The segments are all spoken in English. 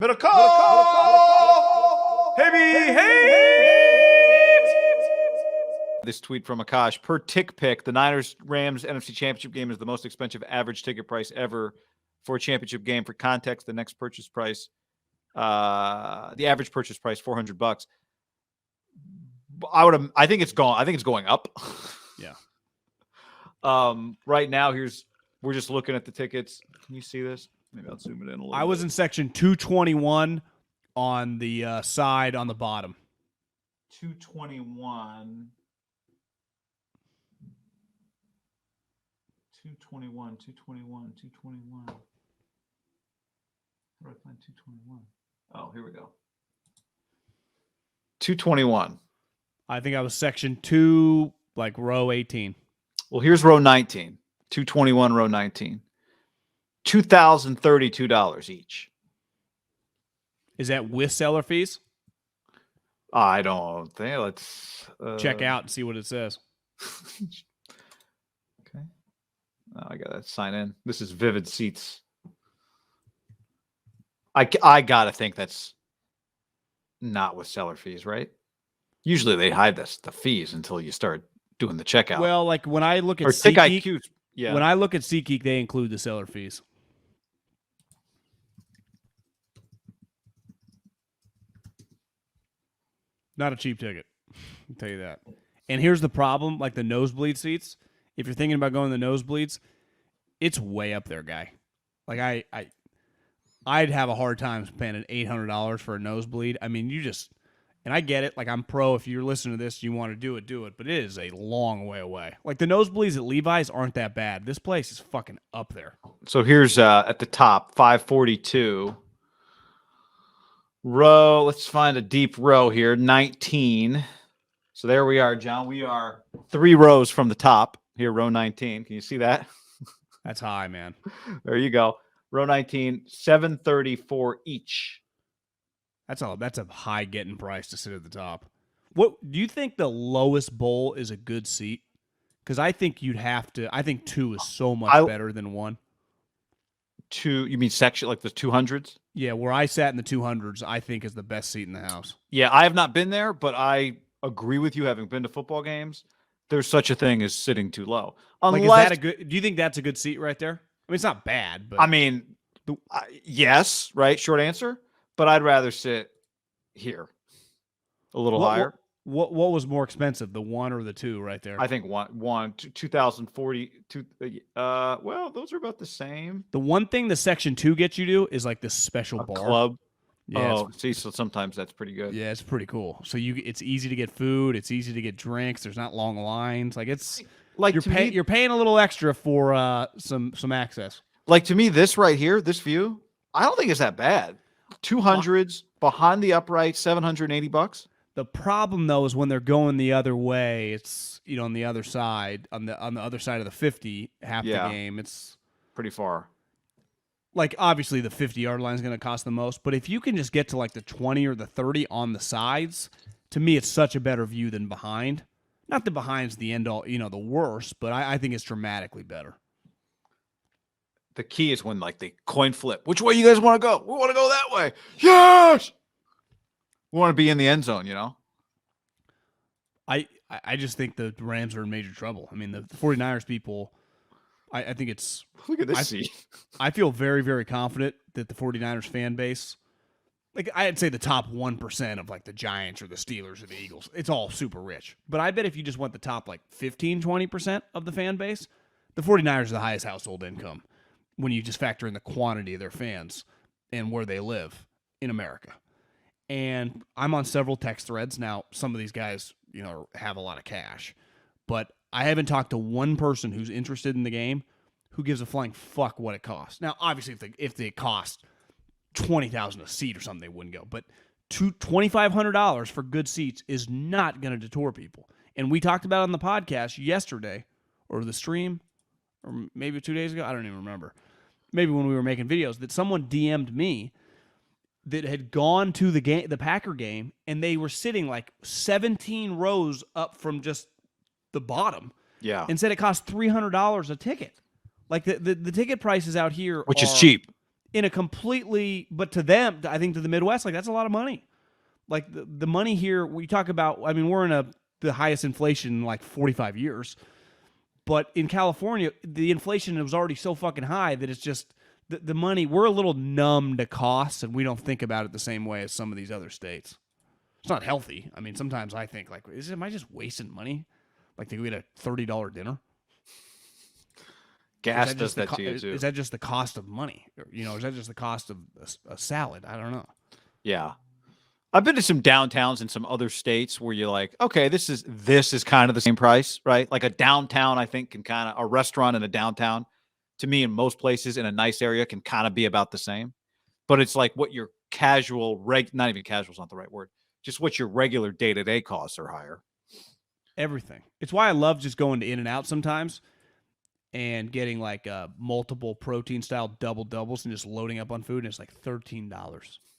MIDDLEKAUFF! This tweet from Akash. Per tick pick, the Niners-Rams NFC Championship game is the most expensive average ticket price ever for a championship game. For context, the next purchase price, the average purchase price, $400. I think it's gone. I think it's going up. Yeah. Right now, we're just looking at the tickets. Can you see this? Maybe I'll zoom it in a little bit. I was in section 221 on the side on the bottom. 221. 221. How do I find 221? Oh, here we go. 221. I think I was section 2, like row 18. Well, here's row 19. 221, row 19. $2,032 each. Is that with seller fees? I don't think. Let's check out and see what it says. Okay. Oh, I gotta sign in. This is Vivid Seats. I gotta think that's not with seller fees, right? Usually they hide the fees until you start doing the checkout. Well, like when I look at SeatGeek, yeah. When I look at SeatGeek, they include the seller fees. Not a cheap ticket, I'll tell you that. And here's the problem, like the nosebleed seats. If you're thinking about going to the nosebleeds, it's way up there, guy. Like I'd have a hard time spending $800 for a nosebleed. I mean, and I get it. Like I'm pro. If you're listening to this, you want to do it. But it is a long way away. Like the nosebleeds at Levi's aren't that bad. This place is fucking up there. So here's at the top, 542. Row, let's find a deep row here, 19. So there we are, John. We are 3 rows from the top here, row 19. Can you see that? That's high, man. There you go. Row 19, $734 each. That's a high getting price to sit at the top. What do you think the lowest bowl is a good seat? Because I think I think 2 is so much better than 1. 2, you mean section like the 200s? Yeah, where I sat in the 200s, I think is the best seat in the house. Yeah, I have not been there, but I agree with you. Having been to football games, there's such a thing as sitting too low. Unless, like, is that a good? Do you think that's a good seat right there? I mean, it's not bad, but I mean, yes, right. Short answer, but I'd rather sit here, a little higher. What was more expensive, the 1 or the 2 right there? I think one 2040. Well, those are about the same. The one thing the section 2 gets you to is like this special bar club. Yeah, see, so sometimes that's pretty good. Yeah, it's pretty cool. So it's easy to get food, it's easy to get drinks. There's not long lines. Like it's like you're paying a little extra for some access. Like to me, this right here, this view, I don't think it's that bad. 200s behind the upright, $780. The problem though is when they're going the other way, it's on the other side, on the other side of the 50, half the game, it's pretty far. Like obviously the 50-yard line is going to cost the most, but if you can just get to like the 20 or the 30 on the sides, to me it's such a better view than behind. Not that behind's the end all, the worst, but I think it's dramatically better. The key is when like they coin flip. Which way you guys want to go? We want to go that way. Yes. We want to be in the end zone, I just think the Rams are in major trouble. I mean, the 49ers people, I think it's... Look at this seat. I feel very, very confident that the 49ers fan base, like I'd say the top 1% of like the Giants or the Steelers or the Eagles, it's all super rich. But I bet if you just went the top like 15, 20% of the fan base, the 49ers are the highest household income when you just factor in the quantity of their fans and where they live in America. And I'm on several text threads. Now, some of these guys, have a lot of cash. But I haven't talked to one person who's interested in the game who gives a flying fuck what it costs. Now, obviously, if they cost $20,000 a seat or something, they wouldn't go. But $2,500 for good seats is not going to deter people. And we talked about it on the podcast yesterday, or the stream, or maybe 2 days ago. I don't even remember. Maybe when we were making videos, that someone DM'd me that had gone to the Packer game, and they were sitting like 17 rows up from just the bottom. Yeah. And said it cost $300 a ticket. Like the ticket prices out here is cheap. in a completely, but to them, I think to the Midwest, like that's a lot of money. Like the money here, we talk about, I mean, we're in the highest inflation in like 45 years. But in California, the inflation was already so fucking high that it's just the money, we're a little numb to costs and we don't think about it the same way as some of these other states. It's not healthy. I mean, sometimes I think like, am I just wasting money? Like, think we had a $30 dinner? Gas does that to you too. Is that just the cost of money? You know, is that just the cost of a salad? I don't know. Yeah. I've been to some downtowns in some other states where you're like, okay, this is kind of the same price, right? Like a downtown, I think a restaurant in a downtown, to me, in most places in a nice area can kind of be about the same. But it's like what your casual, not even casual is not the right word, just what your regular day-to-day costs are higher. Everything. It's why I love just going to In-N-Out sometimes and getting like multiple protein style doubles and just loading up on food, and it's like $13.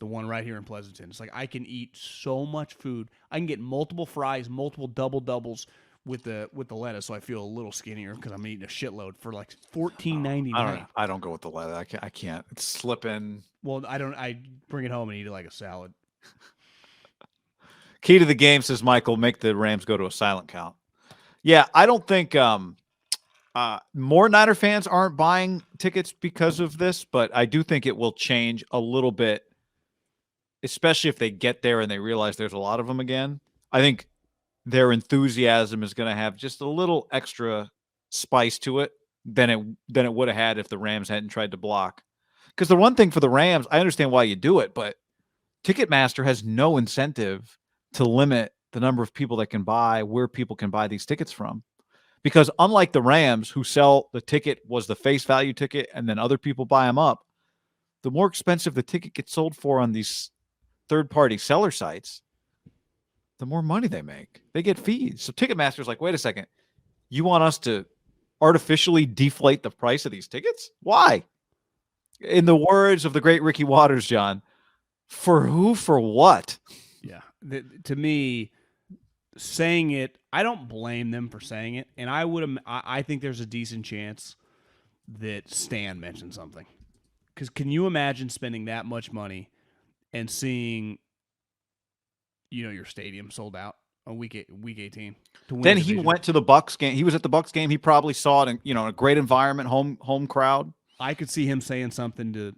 The one right here in Pleasanton. It's like I can eat so much food. I can get multiple fries, multiple doubles with the lettuce, so I feel a little skinnier because I'm eating a shitload for like $14.99. I don't go with the lettuce. I can't. It's slipping. Well, I don't. I bring it home and eat it like a salad. Key to the game, says Michael, make the Rams go to a silent count. Yeah, I don't think more Niner fans aren't buying tickets because of this, but I do think it will change a little bit, especially if they get there and they realize there's a lot of them again. I think their enthusiasm is going to have just a little extra spice to it than it would have had if the Rams hadn't tried to block. Because the one thing for the Rams, I understand why you do it, but Ticketmaster has no incentive to limit the number of people that can buy, where people can buy these tickets from. Because unlike the Rams, who sell the ticket was the face value ticket and then other people buy them up, the more expensive the ticket gets sold for on these third-party seller sites, the more money they make. They get fees. So Ticketmaster's like, wait a second, you want us to artificially deflate the price of these tickets? Why? In the words of the great Ricky Waters, John, for who, for what? Yeah. To me, saying it, I don't blame them for saying it, and I think there's a decent chance that Stan mentioned something. Because can you imagine spending that much money and seeing, your stadium sold out on week 18? Then he went to the Bucs game. He was at the Bucs game. He probably saw it in a great environment, home crowd. I could see him saying something to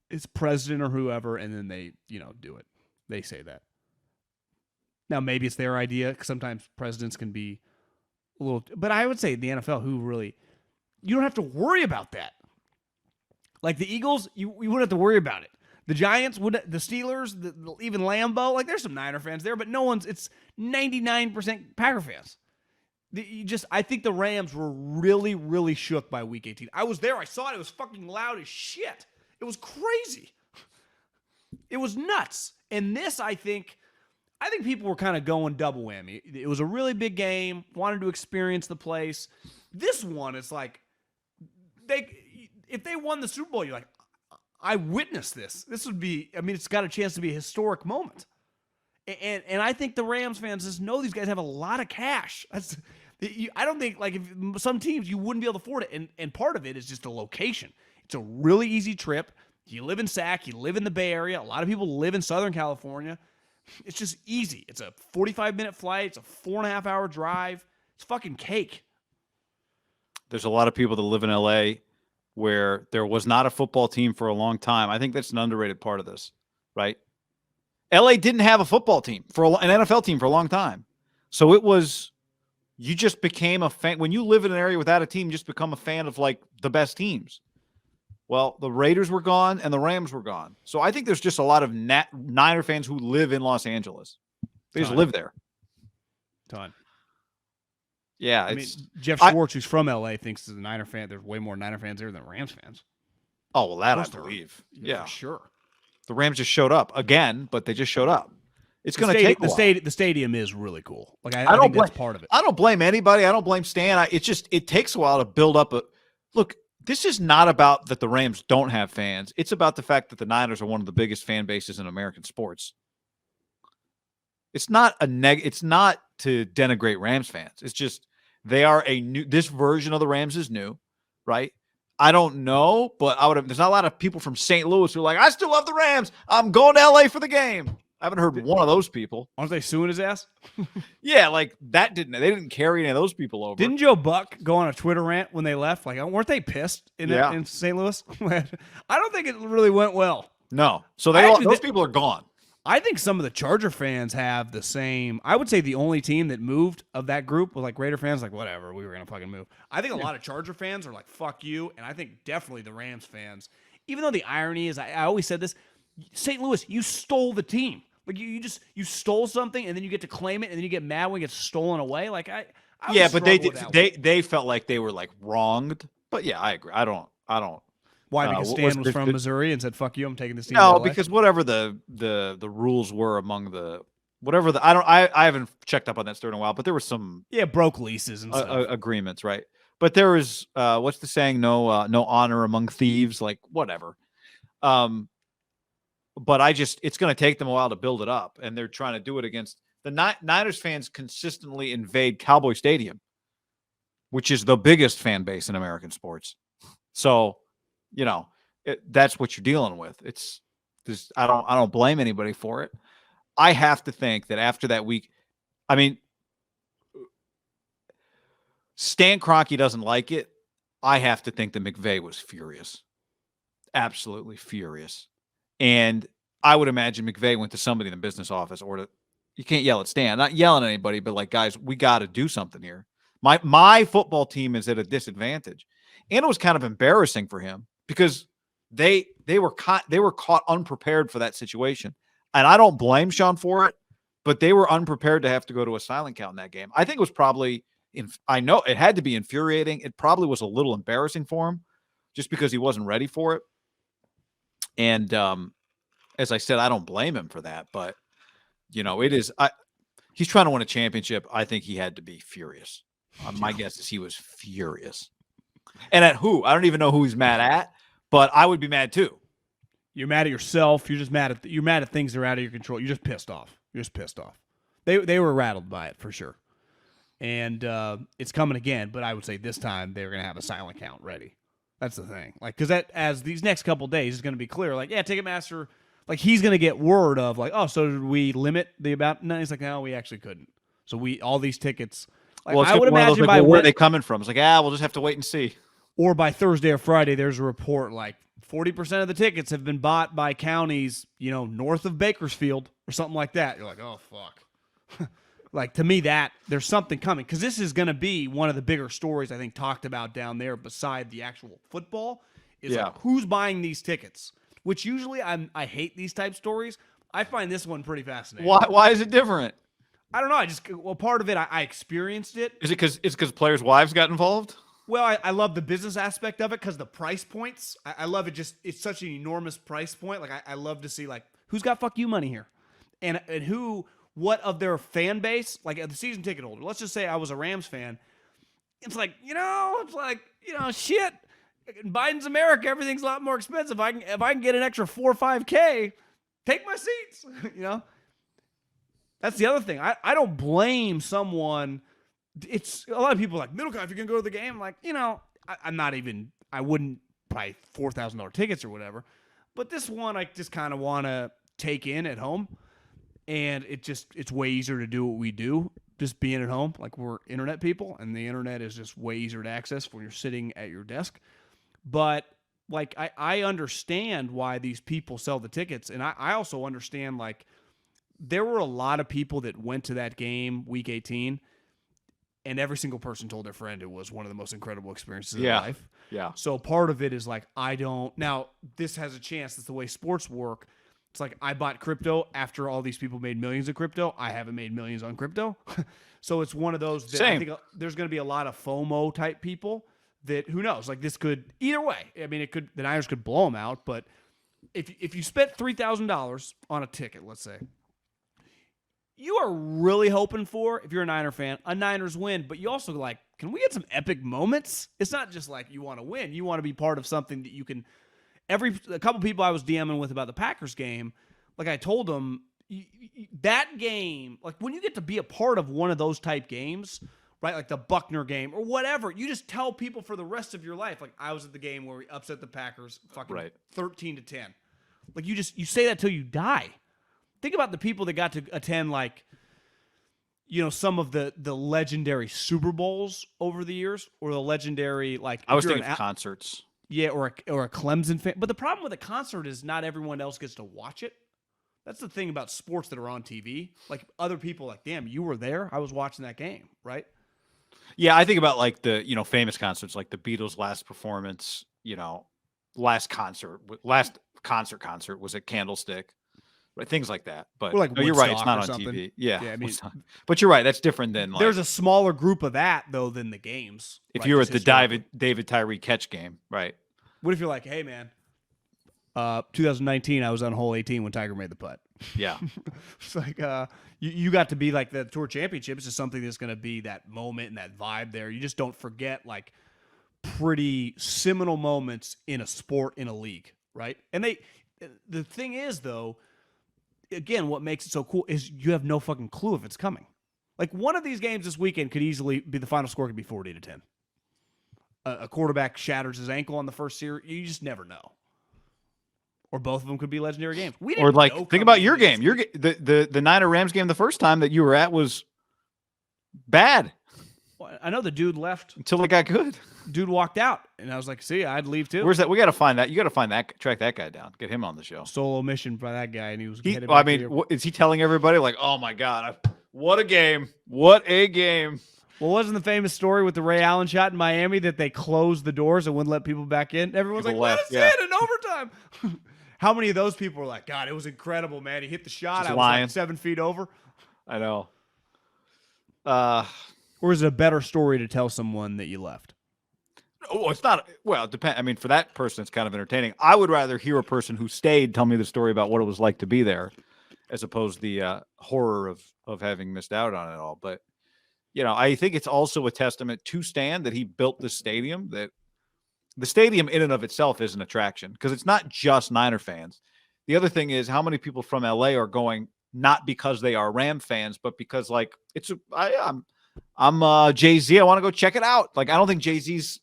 his president or whoever, and then they do it. They say that. Now, maybe it's their idea, because sometimes presidents can be a little... But I would say the NFL, you don't have to worry about that. Like the Eagles, you wouldn't have to worry about it. The Giants, the Steelers, even Lambeau, like there's some Niner fans there, but it's 99% Packer fans. I think the Rams were really, really shook by week 18. I was there. I saw it. It was fucking loud as shit. It was crazy. It was nuts. And this, I think people were kind of going double whammy. It was a really big game, wanted to experience the place. This one, it's like, if they won the Super Bowl, you're like, I witnessed this. This would be, it's got a chance to be a historic moment. And I think the Rams fans just know these guys have a lot of cash. I don't think, like, if some teams, you wouldn't be able to afford it. And part of it is just the location. It's a really easy trip. You live in Sac, you live in the Bay Area. A lot of people live in Southern California. It's just easy. It's a 45-minute flight. It's a 4.5-hour drive. It's fucking cake. There's a lot of people that live in L.A. where there was not a football team for a long time. I think that's an underrated part of this, right? L.A. didn't have a football team, an NFL team for a long time. So you just became a fan. When you live in an area without a team, you just become a fan of, like, the best teams. Well, the Raiders were gone and the Rams were gone. So I think there's just a lot of Niner fans who live in Los Angeles. They just live there. Ton. Yeah. Jeff Schwartz, who's from LA, thinks as a Niner fan, there's way more Niner fans there than Rams fans. Oh, well, that I believe. Yeah. For sure. The Rams just showed up again, but they just showed up. It's going to take a while. The stadium is really cool. Like I think that's part of it. I don't blame anybody. I don't blame Stan. It takes a while to build up look. This is not about that the Rams don't have fans. It's about the fact that the Niners are one of the biggest fan bases in American sports. It's not it's not to denigrate Rams fans. It's just they are this version of the Rams is new, right? I don't know, but there's not a lot of people from St. Louis who are like, I still love the Rams. I'm going to LA for the game. I haven't heard one of those people. Aren't they suing his ass? Yeah, like they didn't carry any of those people over. Didn't Joe Buck go on a Twitter rant when they left? Like, weren't they pissed in St. Louis? I don't think it really went well. No. So those people are gone. I think some of the Charger fans have the same. I would say the only team that moved of that group was like Raider fans, like, whatever, we were going to fucking move. I think a lot of Charger fans are like, fuck you. And I think definitely the Rams fans, even though the irony is, I always said this, St. Louis, you stole the team. Like, you stole something and then you get to claim it and then you get mad when it gets stolen away. Like, yeah, but they felt like they were like wronged. But yeah, I agree. I don't. Why? Because Stan was from Missouri and said, "Fuck you, I'm taking this team." No, because whatever the rules were among I haven't checked up on that story in a while, but there were some broke leases and stuff. Agreements, right? But there was what's the saying? No honor among thieves, like whatever. But it's going to take them a while to build it up, and they're trying to do it against the Niners fans. Consistently invade Cowboy Stadium, which is the biggest fan base in American sports. So. That's what you're dealing with. It's just, I don't blame anybody for it. I have to think that after that week, I mean, Stan Kroenke doesn't like it. I have to think that McVay was furious, absolutely furious. And I would imagine McVay went to somebody in the business office you can't yell at Stan, not yelling at anybody, but like, guys, we got to do something here. My football team is at a disadvantage. And it was kind of embarrassing for him. Because they were caught unprepared for that situation. And I don't blame Sean for it, but they were unprepared to have to go to a silent count in that game. I think it was probably I know it had to be infuriating. It probably was a little embarrassing for him just because he wasn't ready for it. And as I said, I don't blame him for that, but it is he's trying to win a championship. I think he had to be furious. My guess is he was furious. And at who? I don't even know who he's mad at, but I would be mad too. You're mad at yourself. You're just mad at things that are out of your control. You're just pissed off. They were rattled by it for sure. And it's coming again, but I would say this time they're going to have a silent count ready. That's the thing. Like, because as these next couple days is going to be clear. Like, yeah, Ticketmaster, like he's going to get word of like, oh, so did we limit the about? No, he's like, no, we actually couldn't. So all these tickets. Like, I would imagine where are they coming from? It's like, we'll just have to wait and see. Or by Thursday or Friday, there's a report like 40% of the tickets have been bought by counties, north of Bakersfield or something like that. You're like, oh, fuck. Like, to me, there's something coming. Because this is going to be one of the bigger stories, I think, talked about down there beside the actual football is like, who's buying these tickets? Which usually I hate these type stories. I find this one pretty fascinating. Why is it different? I don't know. Part of it, I experienced it. Is it because players' wives got involved? Well, I love the business aspect of it because the price points. I love it. It's such an enormous price point. Like I love to see like who's got fuck you money here, and what of their fan base, like the season ticket holder. Let's just say I was a Rams fan. It's like shit. In Biden's America, everything's a lot more expensive. If I can get an extra $4 or $5K, take my seats. That's the other thing. I don't blame someone. It's a lot of people are like, MIDDLEKAUFF, you can go to the game. Like, I wouldn't buy $4,000 tickets or whatever. But this one, I just kind of want to take in at home. And it's way easier to do what we do, just being at home. Like, we're internet people, and the internet is just way easier to access when you're sitting at your desk. But, like, I understand why these people sell the tickets. And I also understand, like, there were a lot of people that went to that game, Week 18, and every single person told their friend it was one of the most incredible experiences of their life. Yeah. So part of it is like, now this has a chance. That's the way sports work. It's like I bought crypto after all these people made millions of crypto. I haven't made millions on crypto. So it's one of those that I think there's going to be a lot of FOMO type people that who knows, like this could either way. I mean, the Niners could blow them out, but if you spent $3,000 on a ticket, let's say, you are really hoping for, if you're a Niner fan, a Niners win, but you also like, can we get some epic moments? It's not just like you want to win. You want to be part of something that you can, a couple people I was DMing with about the Packers game, like I told them, that game, like when you get to be a part of one of those type games right? Like the Buckner game or whatever. You just tell people for the rest of your life, like I was at the game where we upset the Packers fucking 13-10. Like you say that till you die. Think about the people that got to attend like, some of the legendary Super Bowls over the years, or the legendary like. I was thinking of concerts. Yeah, or a Clemson fan. But the problem with a concert is not everyone else gets to watch it. That's the thing about sports that are on TV. Like other people, like, damn, you were there. I was watching that game, right? Yeah, I think about like the famous concerts, like the Beatles' last performance. Last concert was at Candlestick. Right, things like that. But like you're right. It's not on something. TV. Yeah, I mean, but you're right. That's different than there's a smaller group of that though than the games. If you're at the David Tyree catch game, right? What if you're like, hey man, 2019, I was on hole 18 when Tiger made the putt. Yeah, it's like you got to be like the Tour Championships is something that's going to be that moment and that vibe there. You just don't forget like pretty seminal moments in a sport, in a league, right? And the thing is though. Again, what makes it so cool is you have no fucking clue if it's coming. Like one of these games this weekend could easily be the final score could be 40-10. A quarterback shatters his ankle on the first series. You just never know. Or both of them could be legendary games. Or like think about your game. The Niner Rams game the first time that you were at was bad. Well, I know the dude left until it got good. Dude walked out, and I was like, "See, I'd leave too." Where's that? We got to find that. You got to find that. Track that guy down. Get him on the show. Solo mission by that guy, and he was. Is he telling everybody like, "Oh my god, what a game! What a game!" Well, wasn't the famous story with the Ray Allen shot in Miami that they closed the doors and wouldn't let people back in? Everyone's like, "Let us in overtime." How many of those people were like, "God, it was incredible, man. He hit the shot. I was like 7 feet over." I know. Or is it a better story to tell someone that you left? Oh, it's not. Well, it depends. I mean, for that person, it's kind of entertaining. I would rather hear a person who stayed tell me the story about what it was like to be there, as opposed to the horror of having missed out on it all. But I think it's also a testament to Stan that he built this stadium. That the stadium in and of itself is an attraction because it's not just Niner fans. The other thing is how many people from LA are going not because they are Ram fans, but because like I'm Jay-Z. I want to go check it out. Like I don't think Jay-Z's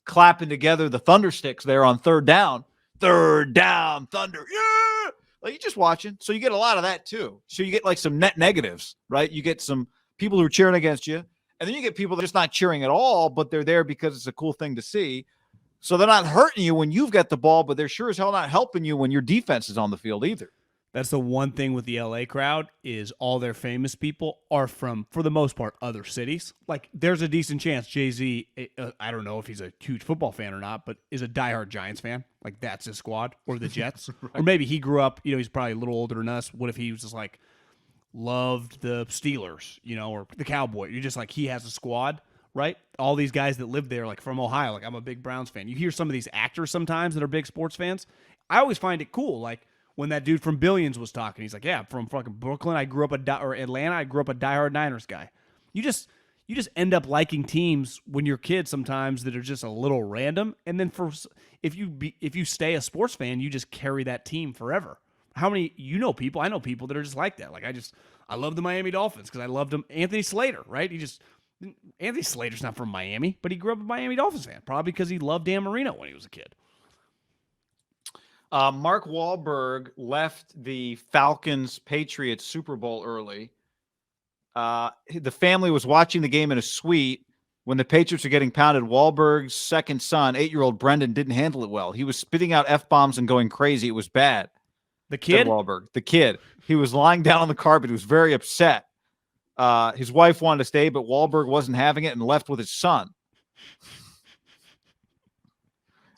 clapping together the thunder sticks there on third down, thunder, yeah, like you're just watching. So you get a lot of that too. So you get like some net negatives, right? You get some people who are cheering against you, and then you get people that are just not cheering at all, but they're there because it's a cool thing to see. So they're not hurting you when you've got the ball, but they're sure as hell not helping you when your defense is on the field either. That's the one thing with the LA crowd is all their famous people are from, for the most part, other cities. Like there's a decent chance Jay-Z, I don't know if he's a huge football fan or not, but is a diehard Giants fan. Like that's his squad, or the Jets. Right. Or maybe he grew up, he's probably a little older than us. What if he was just like loved the Steelers, or the Cowboys? You're just like, he has a squad, right? All these guys that live there, like from Ohio, like I'm a big Browns fan. You hear some of these actors sometimes that are big sports fans. I always find it cool. Like, when that dude from Billions was talking, he's like, "Yeah, I'm from fucking Brooklyn. I grew up or Atlanta. I grew up a diehard Niners guy." You just end up liking teams when you're kids sometimes that are just a little random, and then if you stay a sports fan, you just carry that team forever. How many people? I know people that are just like that. Like I love the Miami Dolphins because I loved him. Anthony Slater, right? Anthony Slater's not from Miami, but he grew up a Miami Dolphins fan, probably because he loved Dan Marino when he was a kid. Mark Wahlberg left the Falcons-Patriots Super Bowl early. The family was watching the game in a suite when the Patriots were getting pounded. Wahlberg's second son, 8-year-old Brendan, didn't handle it well. He was spitting out F-bombs and going crazy. It was bad. The kid? Wahlberg. The kid. He was lying down on the carpet. He was very upset. His wife wanted to stay, but Wahlberg wasn't having it and left with his son.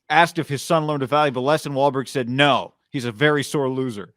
Asked if his son learned a valuable lesson, Wahlberg said no. He's a very sore loser.